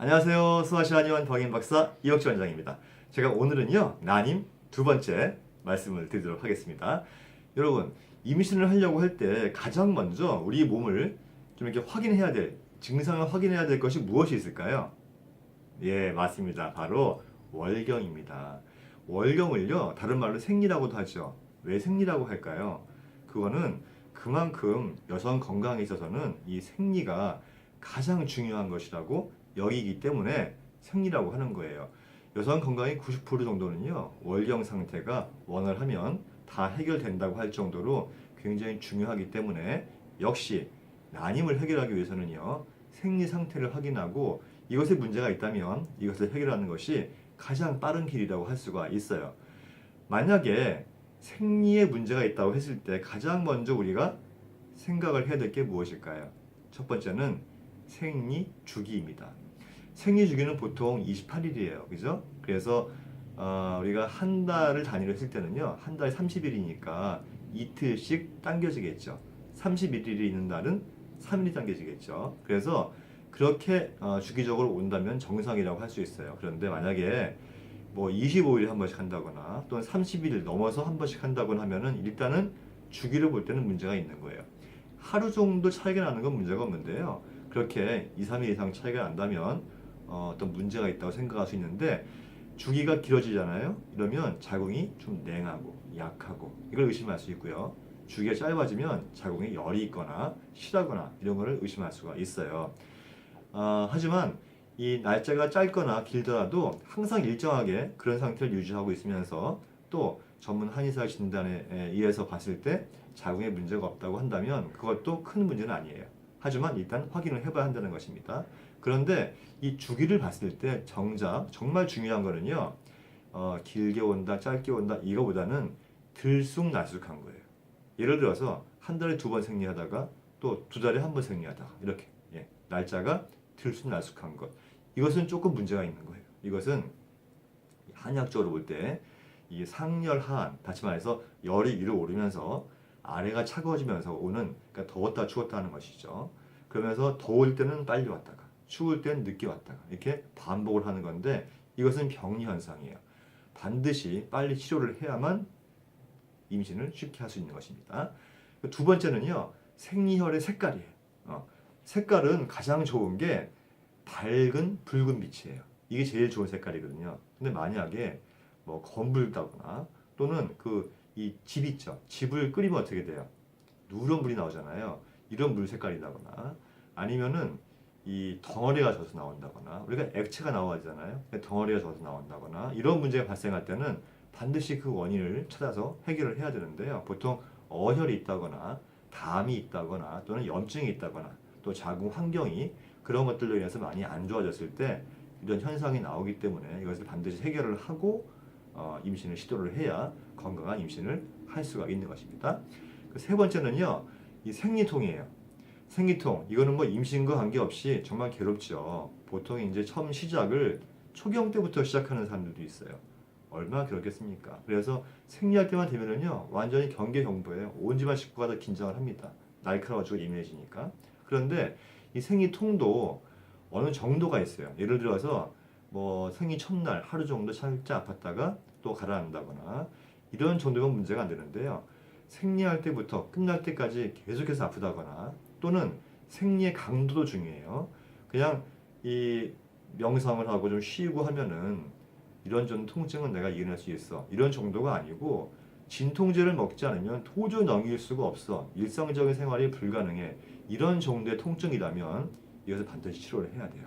안녕하세요. 수아시아니원 박인 박사 이혁주 원장입니다. 제가 오늘은요 난임 두 번째 말씀을 드리도록 하겠습니다. 여러분, 임신을 하려고 할 때 가장 먼저 우리 몸을 좀 이렇게 확인해야 될, 증상을 확인해야 될 것이 무엇이 있을까요? 예, 맞습니다. 바로 월경입니다. 월경을요 다른 말로 생리라고도 하죠. 왜 생리라고 할까요? 그거는 그만큼 여성 건강에 있어서는 이 생리가 가장 중요한 것이라고 여기기 때문에 생리라고 하는 거예요. 여성 건강의 90% 정도는요 월경 상태가 원활하면 다 해결된다고 할 정도로 굉장히 중요하기 때문에, 역시 난임을 해결하기 위해서는요 생리 상태를 확인하고 이것에 문제가 있다면 이것을 해결하는 것이 가장 빠른 길이라고 할 수가 있어요. 만약에 생리에 문제가 있다고 했을 때 가장 먼저 우리가 생각을 해야 될 게 무엇일까요? 첫 번째는 생리 주기입니다. 생리 주기는 보통 28일이에요. 그죠? 그래서 우리가 한 달을 단위로 했을 때는요. 한 달에 30일이니까 이틀씩 당겨지겠죠. 31일이 있는 날은 3일이 당겨지겠죠. 그래서 그렇게 주기적으로 온다면 정상이라고 할 수 있어요. 그런데 만약에 뭐 25일에 한 번씩 한다거나 또는 30일 넘어서 한 번씩 한다거나 하면은 일단은 주기를 볼 때는 문제가 있는 거예요. 하루 정도 차이가 나는 건 문제가 없는데요. 그렇게 2, 3일 이상 차이가 난다면 어떤 문제가 있다고 생각할 수 있는데, 주기가 길어지잖아요. 이러면 자궁이 좀 냉하고 약하고 이걸 의심할 수 있고요. 주기가 짧아지면 자궁에 열이 있거나 실하거나 이런 거를 의심할 수가 있어요. 하지만 이 날짜가 짧거나 길더라도 항상 일정하게 그런 상태를 유지하고 있으면서 또 전문 한의사 진단에 의해서 봤을 때 자궁에 문제가 없다고 한다면 그것도 큰 문제는 아니에요. 하지만 일단 확인을 해봐야 한다는 것입니다. 그런데 이 주기를 봤을 때 정작 정말 중요한 거는요, 길게 온다, 짧게 온다 이거보다는 들쑥날쑥한 거예요. 예를 들어서 한 달에 두 번 생리하다가 또 두 달에 한 번 생리하다가 이렇게, 날짜가 들쑥날쑥한 것, 이것은 조금 문제가 있는 거예요. 이것은 한의학적으로 볼 때 이 상열하한, 다시 말해서 열이 위로 오르면서 아래가 차가워지면서 오는, 그러니까 더웠다 추웠다 하는 것이죠. 그러면서 더울 때는 빨리 왔다가 추울 때는 늦게 왔다가 이렇게 반복을 하는 건데, 이것은 병리 현상이에요. 반드시 빨리 치료를 해야만 임신을 쉽게 할 수 있는 것입니다. 두 번째는요, 생리혈의 색깔이에요. 색깔은 가장 좋은 게 밝은 붉은 빛이에요. 이게 제일 좋은 색깔이거든요. 근데 만약에 뭐 검붉다거나 또는 이 집 있죠. 집을 끓이면 어떻게 돼요? 누런 물이 나오잖아요. 이런 물 색깔이다거나 아니면은 이 덩어리가 져서 나온다거나, 우리가 액체가 나와야잖아요. 덩어리가 져서 나온다거나 이런 문제가 발생할 때는 반드시 그 원인을 찾아서 해결을 해야 되는데요. 보통 어혈이 있다거나 담이 있다거나 또는 염증이 있다거나 또 자궁 환경이 그런 것들로 인해서 많이 안 좋아졌을 때 이런 현상이 나오기 때문에 이것을 반드시 해결을 하고 임신을 시도를 해야 건강한 임신을 할 수가 있는 것입니다. 세 번째는요, 이 생리통이에요. 생리통, 이거는 뭐 임신과 관계없이 정말 괴롭죠. 보통 이제 처음 시작을 초경 때부터 시작하는 사람들도 있어요. 얼마나 그렇겠습니까? 그래서 생리할 때만 되면은요, 완전히 경계경보예요. 온 집안 식구가 다 긴장을 합니다. 날카로워지고 예민해지니까. 그런데 이 생리통도 어느 정도가 있어요. 예를 들어서 뭐 생리 첫날 하루 정도 살짝 아팠다가 또 가라앉는다거나 이런 정도면 문제가 안 되는데요. 생리할 때부터 끝날 때까지 계속해서 아프다거나 또는 생리의 강도도 중요해요. 그냥 이 명상을 하고 좀 쉬고 하면은 이런 정도 통증은 내가 이겨낼 수 있어, 이런 정도가 아니고, 진통제를 먹지 않으면 도저히 넘길 수가 없어, 일상적인 생활이 불가능해, 이런 정도의 통증이라면 이것을 반드시 치료를 해야 돼요.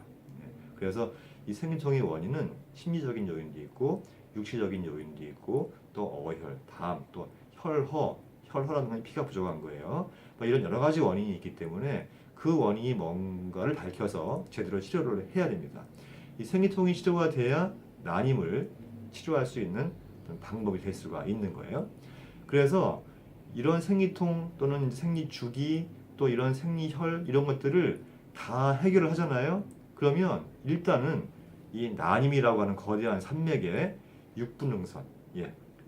그래서 이 생리통의 원인은 심리적인 요인도 있고 육체적인 요인도 있고 또 어혈, 담, 또 혈허라는 건 피가 부족한 거예요. 뭐 이런 여러 가지 원인이 있기 때문에 그 원인이 뭔가를 밝혀서 제대로 치료를 해야 됩니다. 이 생리통이 치료가 돼야 난임을 치료할 수 있는 방법이 될 수가 있는 거예요. 그래서 이런 생리통 또는 생리주기 또 이런 생리혈 이런 것들을 다 해결을 하잖아요. 그러면 일단은 이 난임이라고 하는 거대한 산맥의 6분응선,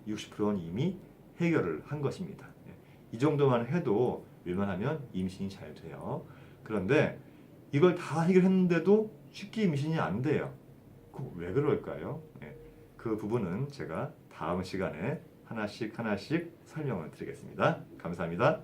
60%는 이미 해결을 한 것입니다. 이 정도만 해도 웬만하면 임신이 잘 돼요. 그런데 이걸 다 해결했는데도 쉽게 임신이 안 돼요. 왜 그럴까요? 예, 그 부분은 제가 다음 시간에 하나씩 설명을 드리겠습니다. 감사합니다.